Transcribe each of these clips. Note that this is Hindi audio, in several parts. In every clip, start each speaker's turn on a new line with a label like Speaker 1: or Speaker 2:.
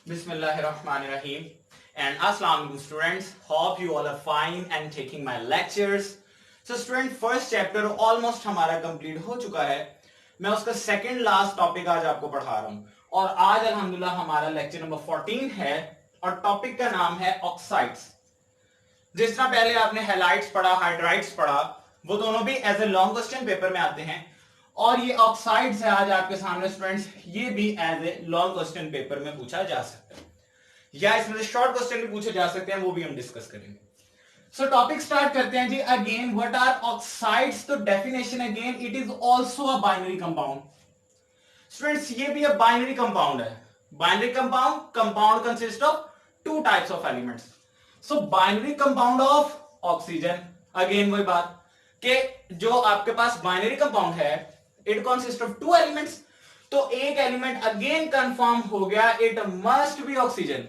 Speaker 1: Bismillahirrahmanirrahim and Assalamu alaikum students. Hope you all are fine and taking my lectures. So student first chapter almost हमारा complete हो चुका है. मैं उसका second last topic आज आपको पढ़ा रहा हूं और आज अल्हम्दुलिल्लाह हमारा lecture number 14 है और topic का नाम है oxides. जिस तरह पहले आपने halides पढ़ा, hydrides पढ़ा, वो दोनों भी as a long question paper में आते हैं और ये ऑक्साइड्स है आज आपके सामने स्टूडेंट्स, ये भी as a long question paper में पूछा जा सकता है या इसमें से शॉर्ट क्वेश्चन भी पूछे जा सकते हैं, वो भी हम डिस्कस करेंगे. सो टॉपिक स्टार्ट करते हैं जी. Again what are oxides? तो definition again, it is also a binary compound. Students ये भी अ बाइनरी कंपाउंड है. Binary compound consist of two types of elements. So binary compound of oxygen, again वही बात कि जो आपके पास बाइनरी कंपाउंड है it consist of two elements. तो एक एलिमेंट अगेन कंफर्म हो गया, it must be oxygen.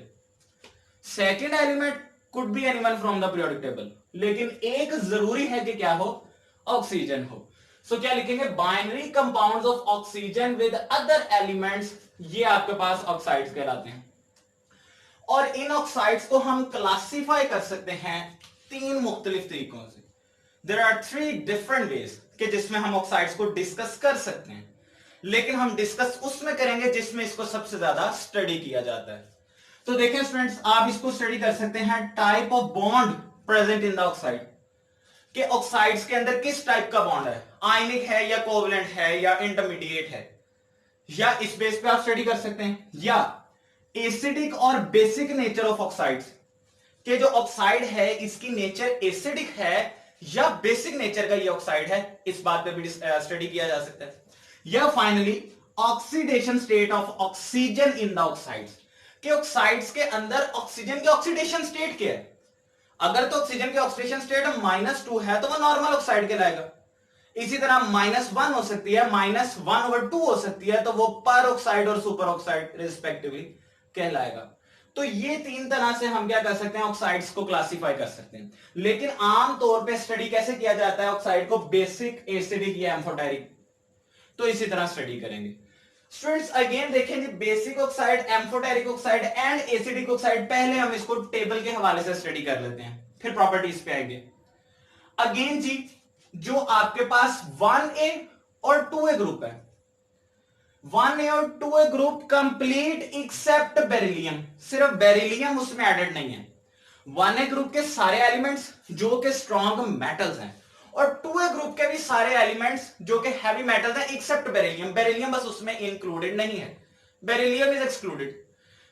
Speaker 1: Second element could be anyone from the periodic table, लेकिन एक जरूरी है कि क्या हो, ऑक्सीजन हो. सो क्या लिखेंगे? Binary compounds of oxygen with other elements, ये आपके पास ऑक्साइड्स कहलाते हैं. और इन ऑक्साइड्स को हम क्लासिफाई कर सकते हैं तीन मुख्तलिफ तरीकों से. There are three different ways कि जिसमें हम ऑक्साइड्स को डिस्कस कर सकते हैं, लेकिन हम डिस्कस उसमें करेंगे जिसमें इसको सबसे ज्यादा स्टडी किया जाता है. तो देखें स्टूडेंट्स, आप इसको स्टडी कर सकते हैं type of bond present in the oxide, कि ऑक्साइड्स के अंदर किस टाइप का बॉन्ड है, आयनिक है या कोवलेंट है या इंटरमीडिएट है, या इस बेस पे आप स्टडी कर सकते हैं. या एसिडिक और बेसिक नेचर ऑफ ऑक्साइड्स, कि जो ऑक्साइड है इसकी नेचर एसिडिक है या बेसिक नेचर का ये ऑक्साइड है, इस बात पे भी स्टडी किया जा सकता है. या finally oxidation state of oxygen in the oxides, कि ऑक्साइड्स के अंदर ऑक्सीजन के ऑक्सीडेशन स्टेट क्या है. अगर तो ऑक्सीजन के ऑक्सीडेशन स्टेट -2 है तो वो नॉर्मल ऑक्साइड कहलाएगा. इसी तरह -1 हो सकती है, -1/2 हो सकती है, तो वो पर ऑक्साइड और सुपर ऑक्साइड रिस्पेक्टिवली कहलाएगा. तो ये तीन तरह से हम क्या कर सकते हैं, ऑक्साइड्स को क्लासिफाई कर सकते हैं. लेकिन आमतौर पे स्टडी कैसे किया जाता है ऑक्साइड को, बेसिक, एसिडिक या एम्फोटेरिक. तो इसी तरह स्टडी करेंगे. स्टूडेंट्स अगेन देखें जी, basic oxide, amphoteric oxide and acidic oxide, पहले हम इसको टेबल के हवाले से स्टडी कर लेते हैं, फिर प्रॉपर्टीज पे आएंगे. अगेन जी, जो आपके पास 1A और 2A ग्रुप है, 1A और 2A group complete except beryllium, सिर्फ बेरिलियम उसमें एडेड नहीं है. 1A ग्रुप के सारे एलिमेंट्स जो कि स्ट्रॉन्ग मेटल्स हैं और 2A ग्रुप के भी सारे एलिमेंट्स जो कि हैवी मेटल्स हैं एक्सेप्ट बेरिलियम. बेरिलियम बस उसमें इंक्लूडेड नहीं है, बेरिलियम इज एक्सक्लूडेड.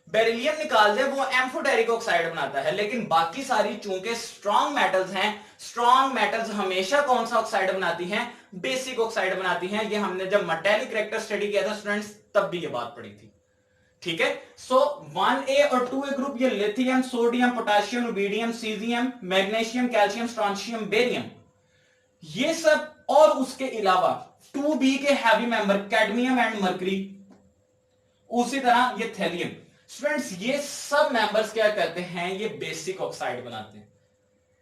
Speaker 1: बेरिलियम निकाल दे वो एम्फोटेरिक ऑक्साइड बनाता है, लेकिन बाकी सारी चूंकि स्ट्रॉन्ग मेटल्स हैं, स्ट्रॉन्ग मेटल्स हमेशा कौन सा ऑक्साइड बनाती हैं, बेसिक ऑक्साइड बनाती हैं. ये हमने जब मेटेलिक कैरेक्टर स्टडी किया था स्टूडेंट्स, तब भी ये बात पढ़ी थी. ठीक है. सो 1A और 2A ग्रुप, ये lithium, sodium, potassium, rubidium, caesium, magnesium, calcium, strontium, barium, ये सब. और उसके अलावा 2B के heavy member cadmium and mercury, उसी तरह ये थैलियम. स्टूडेंट्स ये सब मेंबर्स क्या करते हैं, ये बेसिक ऑक्साइड बनाते हैं.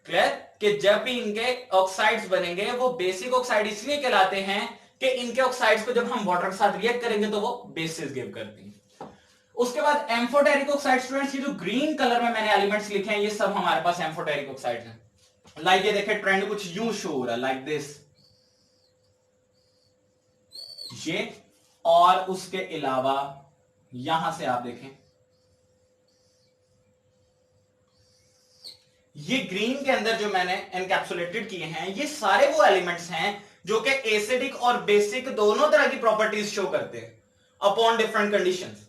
Speaker 1: क्लियर? कि जब भी इनके ऑक्साइड्स बनेंगे वो बेसिक ऑक्साइड इसलिए कहलाते हैं कि इनके ऑक्साइड्स को जब हम वाटर के साथ रिएक्ट करेंगे तो वो बेसिस गिव करती हैं. उसके बाद एम्फोटेरिक ऑक्साइड, स्टूडेंट्स ये जो ग्रीन कलर में मैंने एलिमेंट्स लिखे हैं ये सब हमारे पास एम्फोटेरिक ऑक्साइड हैं. लाइक ये देखें, ट्रेंड कुछ यूं शो हो रहा है, लाइक दिस, ये. और उसके अलावा यहां से आप देखें, ये ग्रीन के अंदर जो मैंने एनकैप्सुलेटेड किए हैं ये सारे वो एलिमेंट्स हैं जो कि एसिडिक और बेसिक दोनों तरह की प्रॉपर्टीज शो करते हैं upon different conditions.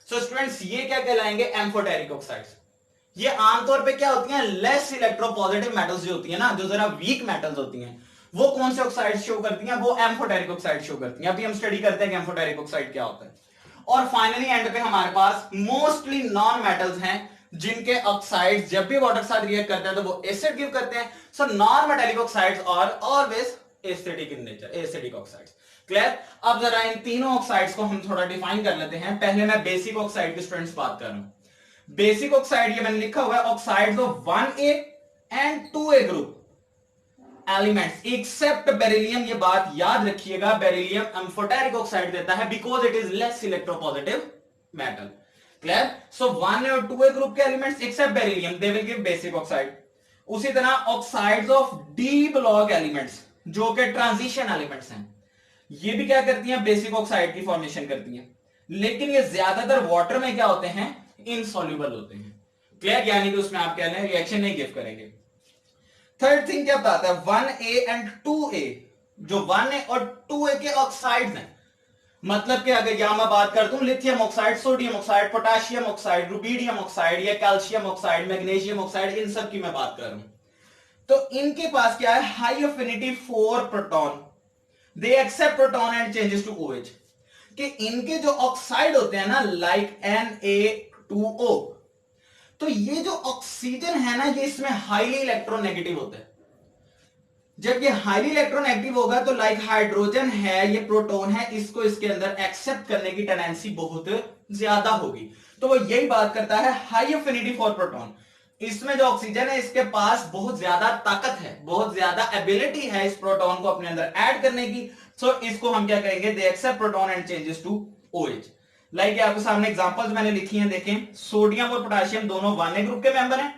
Speaker 1: So students ये क्या कहलाएंगे, एम्फोटेरिक ऑक्साइड्स. ये आमतौर पे क्या होती हैं, लेस इलेक्ट्रोपॉजिटिव मेटल्स जो होती है ना, जो जरा वीक मेटल्स होती हैं, वो कौन से ऑक्साइड शो करती हैं, वो एम्फोटेरिक ऑक्साइड शो करती हैं. अभी हम स्टडी करते हैं कि एम्फोटेरिक ऑक्साइड क्या होता है. और फाइनली एंड पे हमारे पास मोस्टली नॉन मेटल्स हैं जिनके ऑक्साइड्स जब भी वाटर के साथ रिएक्ट करते हैं तो वो एसिड गिव करते हैं. So non metallic oxides are always acidic in nature, acidic oxides. Clear? अब जरा इन तीनों ऑक्साइड्स को हम थोड़ा डिफाइन कर लेते हैं. पहले मैं बेसिक ऑक्साइड की स्टूडेंट्स बात कर रहा हूं. बेसिक ऑक्साइड ये मैंने लिखा हुआ है, oxides of 1A and 2A group elements except beryllium. ये बात याद रखिएगा, बेरिलियम एम्फोटेरिक ऑक्साइड देता है because it is less electropositive metal. Clear? So 1A और 2A ग्रुप के elements except beryllium they will give basic oxide. उसी तरह oxides of d block elements जो कि ट्रांजिशन एलिमेंट्स हैं, ये भी क्या करती हैं? बेसिक ऑक्साइड की फॉर्मेशन करती हैं, लेकिन ये ज्यादातर वाटर में क्या होते हैं? इनसॉल्युबल होते हैं। क्लियर? यानी कि उसमें आप कह रहे हैं रिएक्शन नहीं गिव करेंगे। थर्ड थिंग क्या बताता है? 1A एंड 2A, जो 1A और 2A के ऑक्साइड्स हैं, मतलब कि अगर यहां मैं बात करता हूं lithium oxide, sodium oxide, potassium oxide, rubidium oxide या कैल्शियम ऑक्साइड, मैग्नीशियम ऑक्साइड, इन सब की मैं बात कर रहा हूं, तो इनके पास क्या है? High affinity for proton, they accept proton and changes to OH। कि इनके जो ऑक्साइड होते हैं ना, लाइक Na2O, तो ये जो ऑक्सीजन है ना, ये इसमें हाईली इलेक्ट्रोनेगेटिव होता है। जब ये हाईली इलेक्ट्रोनेगेटिव होगा तो लाइक हाइड्रोजन है, ये प्रोटॉन है, इसको इसके अंदर एक्सेप्ट करने की टेंडेंसी बहुत ज्यादा होगी। तो वो यही बात करता है हाई अफिनिटी फॉर प्रोटॉन। इसमें जो ऑक्सीजन है इसके पास बहुत ज्यादा ताकत है, बहुत ज्यादा एबिलिटी है इस प्रोटॉन को अपने अंदर ऐड करने की। सो इसको हम क्या करेंगे? They accept proton and changes to OH। Like आपके सामने एग्जांपल्स मैंने लिखी हैं, देखें। सोडियम और पोटेशियम दोनों 1A ग्रुप के मेंबर हैं,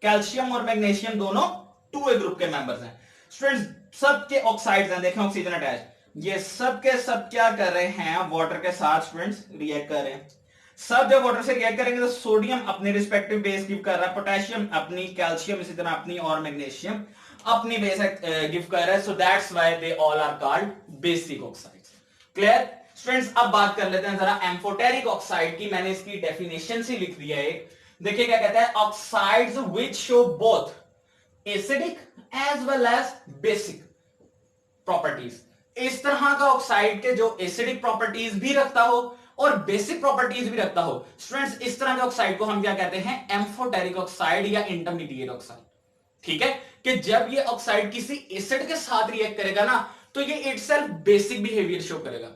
Speaker 1: कैल्शियम और मैग्नीशियम दोनों 2A ग्रुप के मेंबर्स हैं। स्टूडेंट्स सबके ऑक्साइड्स हैं, देखें ऑक्सीजन अटैच, ये सब के सब क्या कर रहे हैं? वाटर के साथ स्टूडेंट्स रिएक्ट कर रहे हैं। सब जब वाटर से रिएक्ट करेंगे तो सोडियम अपनी रिस्पेक्टिव बेस गिव कर रहा है, पोटेशियम अपनी, कैल्शियम इसी तरह अपनी, और मैग्नीशियम अपनी बेस गिव कर रहा है। So that's why they all are called basic oxides. Clear? Students अब बात कर लेते हैं जरा एम्फोटेरिक ऑक्साइड की। मैंने इसकी डेफिनेशन से लिख दिया है। देखिए क्या कहता है? Oxides which show both acidic as well as basic properties. इस तरह का ऑक्साइड के जो एसिडिक प्रॉपर्टीज भी रखता हो और बेसिक प्रॉपर्टीज भी रखता हो, स्टूडेंट्स इस तरह के ऑक्साइड को हम क्या कहते हैं? एम्फोटेरिक ऑक्साइड या इंटरमीडिएट ऑक्साइड। ठीक है? कि जब ये ऑक्साइड किसी एसिड के साथ रिएक्ट करेगा ना, तो ये इटसेल्फ बेसिक बिहेवियर शो करेगा,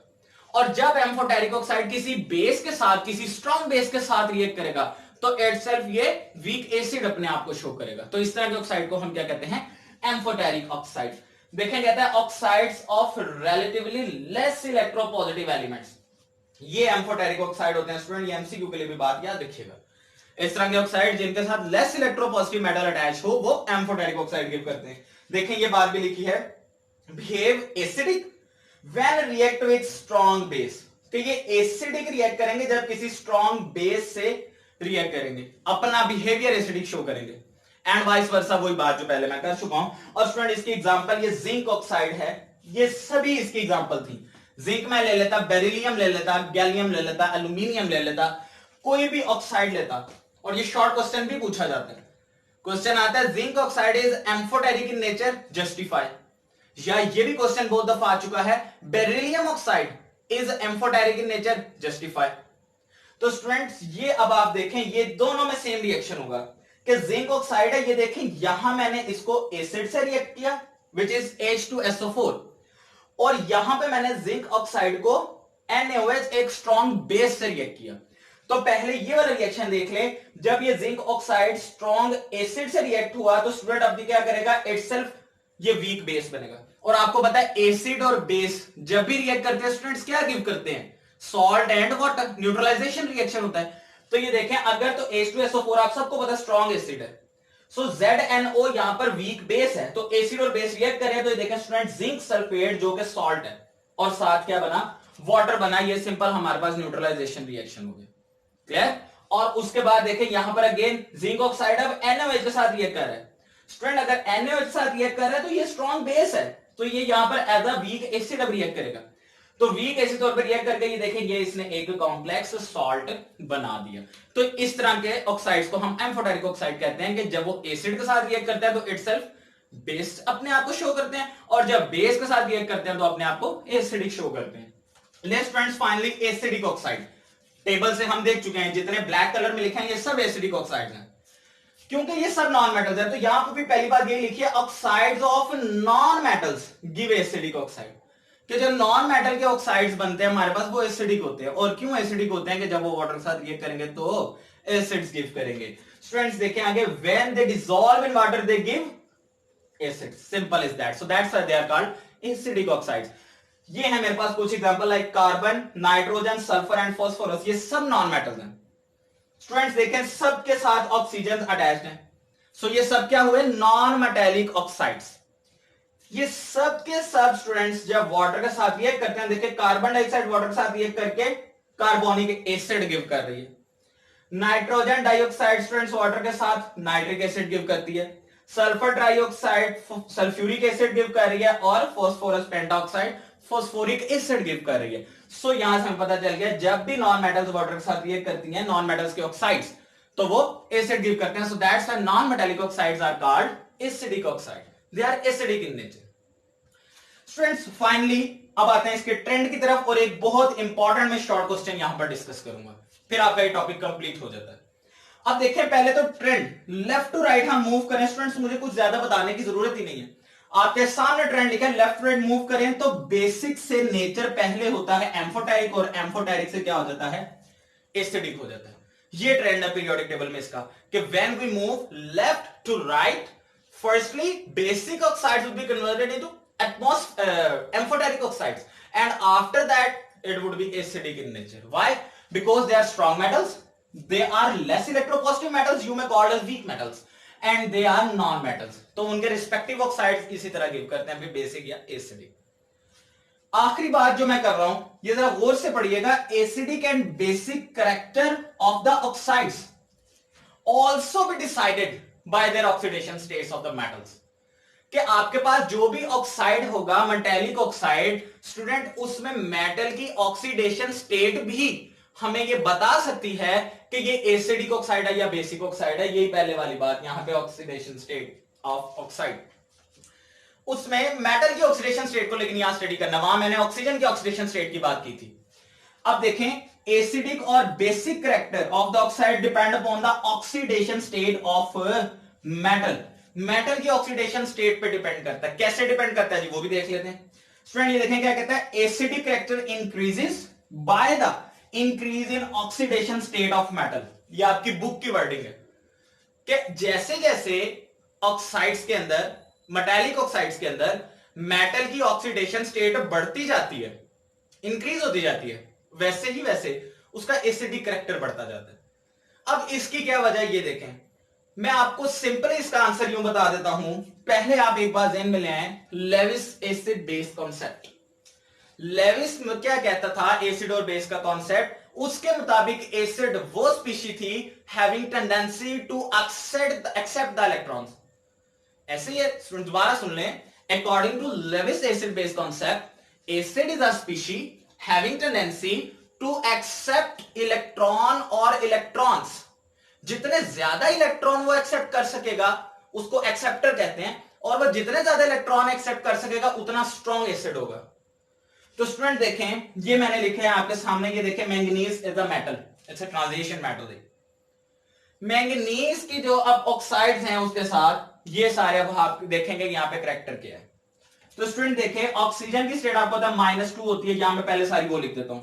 Speaker 1: और जब एम्फोटेरिक ऑक्साइड किसी बेस के साथ, किसी स्ट्रॉन्ग बेस के साथ रिएक्ट करेगा, तो इटसेल्फ ये वीक एसिड अपने आप को शो करेगा। तो इस तरह के ऑक्साइड को हम क्या कहते हैं? Amphoteric oxide. देखें कहता है oxides of relatively less electropositive elements, ये एम्फोटेरिक ऑक्साइड होते हैं। स्टूडेंट ये MCQ के लिए भी बात याद रखिएगा। इस तरह के ऑक्साइड जिनके साथ लेस इलेक्ट्रोपॉजिटिव मेटल अटैच हो, वो एम्फोटेरिक ऑक्साइड गिव करते हैं। देखें ये बात भी लिखी है, behave acidic when react with strong base. तो ये एसिडिक रिएक्ट करेंगे जब किसी स्ट्रॉन्ग बेस से रिएक्ट करेंगे, अपना बिहेवियर एसिडिक शो करेंगे, एंड वाइस वर्सा, वही बात जो पहले मैं कर चुका हूं। और स्टूडेंट इसकी एग्जांपल ये जिंक ऑक्साइड है, ये सभी इसकी एग्जांपल थी। जिंक में ले लेता, बेरिलियम ले लेता, गैलियम ले लेता, एल्यूमिनियम ले लेता, कोई भी ऑक्साइड लेता, और ये शॉर्ट क्वेश्चन भी पूछा जाता है। क्वेश्चन आता है zinc oxide is amphoteric in nature, justify. या ये भी क्वेश्चन बहुत दफा आ चुका है, beryllium oxide is amphoteric in nature, justify. तो स्टूडेंट्स ये अब आप देखें, ये दोनों में सेम रिएक्शन होगा कि जिंक ऑक्साइड है, ये देखें यहां मैंने इसको एसिड से रिएक्ट किया विच इज H2SO4, और यहां पे मैंने जिंक ऑक्साइड को NaOH एक स्ट्रॉन्ग बेस से रिएक्ट किया। तो पहले ये वाला रिएक्शन देख ले, जब ये जिंक ऑक्साइड स्ट्रॉन्ग एसिड से रिएक्ट हुआ तो स्टूडेंट अब क्या करेगा? इटसेल्फ ये वीक बेस बनेगा। और आपको पता है एसिड और बेस जब भी रिएक्ट करते हैं स्टूडेंट्स क्या गिव करते हैं? Salt and water, neutralization reaction होता है। तो ये देखें, अगर तो H2SO4 आप सबको पता स्ट्रॉन्ग एसिड है, सो ZNO यहां पर वीक बेस है, तो एसिड और बेस रिएक्ट कर रहे हैं, तो ये देखें स्टूडेंट जिंक सल्फेट जो कि सॉल्ट है, और साथ क्या बना? वाटर बना। ये सिंपल हमारे पास न्यूट्रलाइजेशन रिएक्शन हो गया। क्लियर? और उसके बाद देखें यहां पर अगेन जिंक ऑक्साइड अब NaOH के साथ रिएक्ट कर रहा है। स्टूडेंट अगर NaOH के साथ रिएक्ट कर रहा है तो ये स्ट्रॉन्ग बेस है, तो ये यहां पर एज अ वीक एसिड अब रिएक्ट करेगा। तो वीक एसिड तौर पर रिएक्ट करके ये देखें, ये इसने एक कॉम्प्लेक्स सॉल्ट बना दिया। तो इस तरह के ऑक्साइड्स को हम एम्फोटेरिक ऑक्साइड कहते हैं कि जब वो एसिड के साथ रिएक्ट करता है तो इटसेल्फ बेस अपने आप को शो करते हैं, और जब बेस के साथ रिएक्ट करते हैं तो अपने आप को एसिडिक शो करते हैं। Let's friends finally acidic oxide. Table से हम देख चुके हैं जितने ब्लैक कलर में लिखे हैं ये सब एसिडिक ऑक्साइड हैं, क्योंकि ये सब नॉन मेटल्स हैं। तो यहां पर भी पहली बात ये लिखी है, oxides of non metals give acidic oxide, कि जो नॉन मेटल के ऑक्साइड्स बनते हैं हमारे पास वो एसिडिक होते हैं। और क्यों एसिडिक होते हैं? कि जब वो वाटर के साथ रिएक्ट करेंगे तो एसिड्स गिव करेंगे। स्टूडेंट्स देखें आगे, when they dissolve in water they give acids, simple is that. So that's why they are called acidic oxides. ये है मेरे पास कुछ example like carbon, nitrogen, sulphur and phosphorus, ये सब नॉन मेटल्स हैं। स्टूडेंट्स देखें सबके साथ ऑक्सीजन अटैच्ड है, सो ये सब क्या हुए, नॉन मेटेलिक ऑक्साइड्स। ये सब के सब स्टूडेंट्स जब वाटर के साथ रिएक्ट करते हैं, देखिए कार्बन डाइऑक्साइड वाटर के साथ रिएक्ट करके कार्बोनिक एसिड गिव कर रही है, नाइट्रोजन डाइऑक्साइड स्टूडेंट्स वाटर के साथ नाइट्रिक एसिड गिव करती है, sulphur dioxide sulphuric acid give कर रही है, और phosphorus pentoxide phosphoric acid give कर रही है। सो यहां से हमें पता चल गया जब भी नॉन मेटल्स वाटर के साथ रिएक्ट करती हैं, नॉन मेटल्स के ऑक्साइड्स, तो वो एसिड गिव करते हैं। So that's why non metallic oxides are called acidic oxide, they are acidic in nature. Students finally अब आते हैं इसके ट्रेंड की तरफ, और एक बहुत इंपॉर्टेंट मैं शॉर्ट क्वेश्चन यहां पर डिस्कस करूंगा, फिर आपका ये टॉपिक कंप्लीट हो जाता है। अब देखें पहले तो ट्रेंड लेफ्ट टू राइट हम मूव करें स्टूडेंट्स, मुझे कुछ ज्यादा बताने की जरूरत ही नहीं है, आपके सामने ट्रेंड लिखा है, लेफ्ट टू राइट मूव करें तो बेसिक से नेचर पहले होता है एम्फोटेरिक, और एम्फोटेरिक से क्या हो जाता है, एसिडिक हो जाता है। ये ट्रेंड है पीरियोडिक टेबल में इसका, कि when we move left to right, firstly basic oxides will be converted into amphoteric oxides, and after that it would be acidic in nature. Why? Because they are strong metals, they are less electropositive metals, you may call as weak metals, and they are non metals, तो उनके रिस्पेक्टिव ऑक्साइड्स इसी तरह गिव करते हैं, फिर बेसिक या एसिडिक। आखिरी बात जो मैं कर रहा हूं ये जरा गौर से पढ़िएगा, acidic and basic character of the oxides also be decided by their oxidation states of the metals, कि आपके पास जो भी ऑक्साइड होगा मेटेलिक ऑक्साइड स्टूडेंट, उसमें मेटल की ऑक्सीडेशन स्टेट भी हमें ये बता सकती है कि ये एसिडिक ऑक्साइड है या बेसिक ऑक्साइड है। यही पहले वाली बात, यहां पे ऑक्सीडेशन स्टेट ऑफ ऑक्साइड, उसमें मेटल की ऑक्सीडेशन स्टेट को लेकिन यहां स्टडी करना, वहां मैंने ऑक्सीजन की ऑक्सीडेशन स्टेट की बात की थी। अब देखें एसिडिक और basic character of the oxide depend upon the oxidation state of metal. Metal की ऑक्सीडेशन स्टेट पे डिपेंड करता है, कैसे डिपेंड करता है जी वो भी देख लेते हैं। स्टूडेंट ये देखें क्या कहता है, acidic character increases by the increase in oxidation state of metal. ये आपकी बुक की वर्डिंग है कि जैसे जैसे ऑक्साइड्स के अंदर, मेटालिक ऑक्साइड्स के अंदर मेटल की ऑक्सीडेशन स्टेट बढ़ती जाती है, इंक्रीज होती जाती है, वैसे ही वैसे उसका एसिडिक कैरेक्टर बढ़ता जाता है। अब इसकी क्या वजह ये देखें, मैं आपको सिंपली इसका आंसर यूं बता देता हूं, पहले आप एक बार ध्यान में ले आए Lewis acid base concept. Lewis में क्या कहता था एसिड और बेस का कॉन्सेप्ट, उसके मुताबिक एसिड वो स्पीशी थी having tendency to accept the electrons. ऐसे ही दोबारा सुन लें, according to Lewis acid base concept, acid is a species having tendency to accept electron or electrons. जितने ज्यादा इलेक्ट्रॉन वो एक्सेप्ट कर सकेगा उसको एक्सेप्टर कहते हैं, और वो जितने ज्यादा इलेक्ट्रॉन एक्सेप्ट कर सकेगा उतना स्ट्रॉन्ग एसिड होगा। तो स्टूडेंट देखें, ये मैंने लिखे हैं आपके सामने, ये देखें manganese is a metal, it's a transition metal. Manganese की जो अब ऑक्साइड्स हैं उसके साथ ये सारे अब आप देखेंगे यहां पे कैरेक्टर क्या है। तो स्टूडेंट देखें ऑक्सीजन की स्टेट आपको पता है -2 होती है, यहां पे पहले सारी वो लिख देता हूं।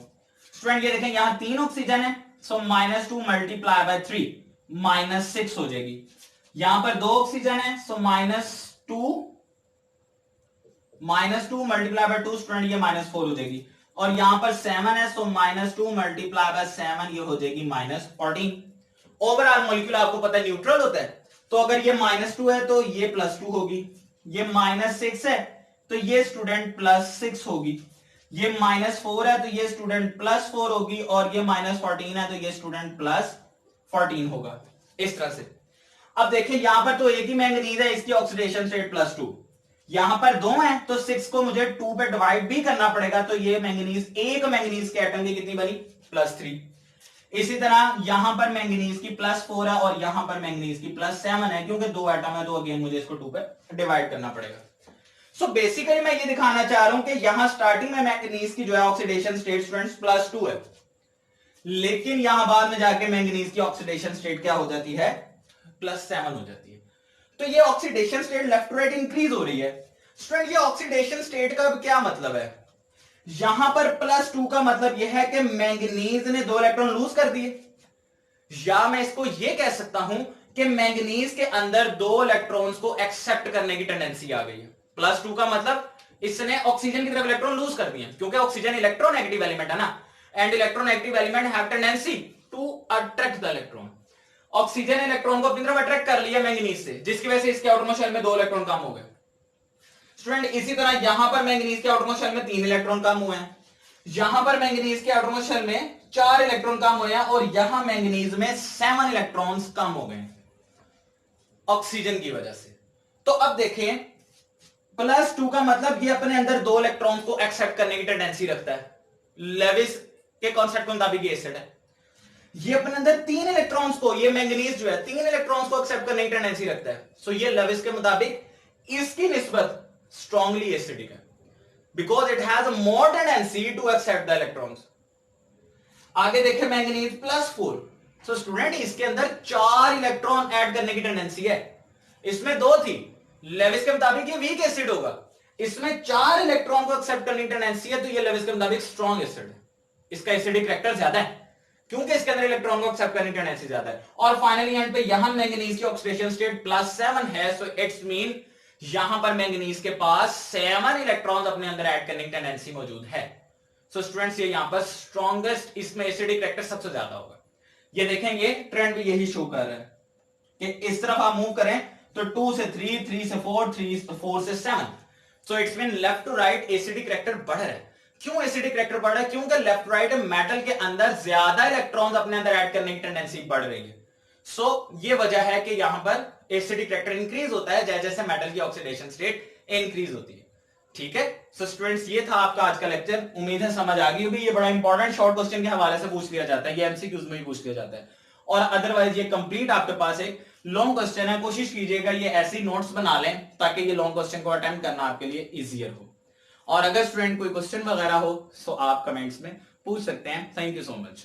Speaker 1: स्टूडेंट ये देखें यहां 3 ऑक्सीजन है, सो -2 मल्टीप्लाई बाय 3 -6 हो जाएगी। यहां पर 2 ऑक्सीजन है, सो -2 मल्टीप्लाई बाय 2 स्टूडेंट ये -4 हो जाएगी, और यहां पर 7 है, सो -2 मल्टीप्लाई बाय 7 ये हो जाएगी -14। ओवरऑल मॉलिक्यूल आपको पता है न्यूट्रल होता है, तो अगर ये -2 है तो ये +2 होगी, ये -6 है तो ये स्टूडेंट +6 होगी, ये -4 है तो ये स्टूडेंट +4 होगी, और ये -14 है तो ये स्टूडेंट +14 होगा, इस तरह से। अब देखिए यहां पर तो एक ही मैंगनीज है, इसकी ऑक्सीडेशन स्टेट +2, यहां पर 2 है तो 6 को मुझे 2 पे डिवाइड भी करना पड़ेगा, तो ये मैंगनीज, एक मैंगनीज के एटम की कितनी बनी, +3। इसी तरह यहां पर मैंगनीज की +4 है, और यहां पर मैंगनीज की +7 है, क्योंकि 2 एटम है तो अगेन मुझे इसको 2 पे डिवाइड करना पड़ेगा। सो बेसिकली मैं ये दिखाना चाह रहा हूं कि यहां स्टार्टिंग में मैंगनीज की जो है ऑक्सीडेशन स्टेट स्टूडेंट्स +2 है, लेकिन यहां बाद में जाके मैंगनीज की ऑक्सीडेशन स्टेट क्या हो जाती है, +7 हो जाती है। तो ये oxidation state left to right increase हो रही है। स्टूडेंट ये ऑक्सीडेशन स्टेट का क्या मतलब है, यहां पर +2 का मतलब यह है कि मैंगनीज ने 2 इलेक्ट्रॉन लूज कर दिए, या मैं इसको यह कह सकता हूं कि मैंगनीज के अंदर 2 इलेक्ट्रॉन्स को एक्सेप्ट करने की टेंडेंसी आ गई है। +2 का मतलब इसने ऑक्सीजन की तरफ इलेक्ट्रॉन लूज कर दिए, क्योंकि ऑक्सीजन इलेक्ट्रोनेगेटिव एलिमेंट है ना, and electronegative element have tendency to attract the electron. Oxygen electron को अपनी तरफ अट्रैक्ट कर लिया मैंगनीज से, जिसकी वजह से इसके आउटरमोस्ट शेल में 2 इलेक्ट्रॉन कम हो गए। स्टूडेंट इसी तरह यहां पर मैंगनीज के आउटरमोस्ट शेल में 3 इलेक्ट्रॉन कम हुए हैं, यहां पर मैंगनीज के आउटरमोस्ट शेल में 4 इलेक्ट्रॉन कम हुए हैं, और यहां मैंगनीज में 7 इलेक्ट्रॉन्स कम हो गए ऑक्सीजन की वजह से। तो अब देखें +2 का मतलब ये अपने अंदर 2 इलेक्ट्रॉन्स को एक्सेप्ट करने की टेंडेंसी रखता है, लेविस के कॉन्सेप्ट के मुताबिक ये एसिड है। ये अपने अंदर 3 इलेक्ट्रॉन्स को, ये मैंगनीज जो है 3 इलेक्ट्रॉन्स को एक्सेप्ट करने की टेंडेंसी रखता है। सो ये लेविस के मुताबिक इसकी निस्बत स्ट्रांगली एसिडिक है, because it has more tendency to accept the electrons. आगे देखें मैंगनीज +4। सो स्टूडेंट इसके अंदर 4 इलेक्ट्रॉन ऐड करने की टेंडेंसी है, इसमें 2 थी। लेविस के मुताबिक ये वीक एसिड होगा, इसमें 4 इलेक्ट्रॉन को एक्सेप्ट करने की टेंडेंसी है, तो ये लेविस के मुताबिक स्ट्रॉन्ग एसिड है। इसका एसिडिक कैरेक्टर ज्यादा है क्योंकि इसके अंदर इलेक्ट्रॉन को एक्सेप्ट करने की टेंडेंसी ज्यादा है। और फाइनली एंड पे यहां मैंगनीज की ऑक्सीडेशन स्टेट +7 है, सो इट्स मीन यहां पर मैंगनीज के पास 7 इलेक्ट्रॉन अपने अंदर ऐड करने की टेंडेंसी मौजूद है। सो स्टूडेंट्स ये यहां पर स्ट्रॉन्गेस्ट, इसमें एसिडिक कैरेक्टर सबसे ज्यादा होगा। ये देखेंगे ट्रेंड भी यही शो कर रहा है कि इस तरफ आप मूव करें तो 2 से 3, 3 से 4, 4 से 7। So it's mean left to right acidic character बढ़ रहा है। क्यों एसिडिक कैरेक्टर बढ़ रहा है? क्योंकि लेफ्ट राइट मेटल के अंदर ज्यादा इलेक्ट्रॉन्स अपने अंदर ऐड करने की टेंडेंसी बढ़ रही है। सो ये वजह है कि यहां पर एसिडिक कैरेक्टर इंक्रीज होता है जैसे जैसे मेटल की ऑक्सीडेशन स्टेट इंक्रीज होती है। ठीक है, सो स्टूडेंट्स ये था आपका आज का लेक्चर। उम्मीद है समझ आ गई होगी। ये बड़ा इंपॉर्टेंट शॉर्ट क्वेश्चन के हवाले से पूछ लिया जाता है, ये एमसीक्यूज में भी पूछ लिया जाता है, और अदरवाइज ये कंप्लीट आपके पास एक लॉन्ग क्वेश्चन है। कोशिश कीजिएगा ये ऐसी नोट्स बना लें ताकि ये लॉन्ग क्वेश्चन को अटेम्प्ट करना आपके लिए इजियर हो। और अगर स्टूडेंट कोई क्वेश्चन वगैरह हो तो आप कमेंट्स में पूछ सकते हैं। Thank you so much.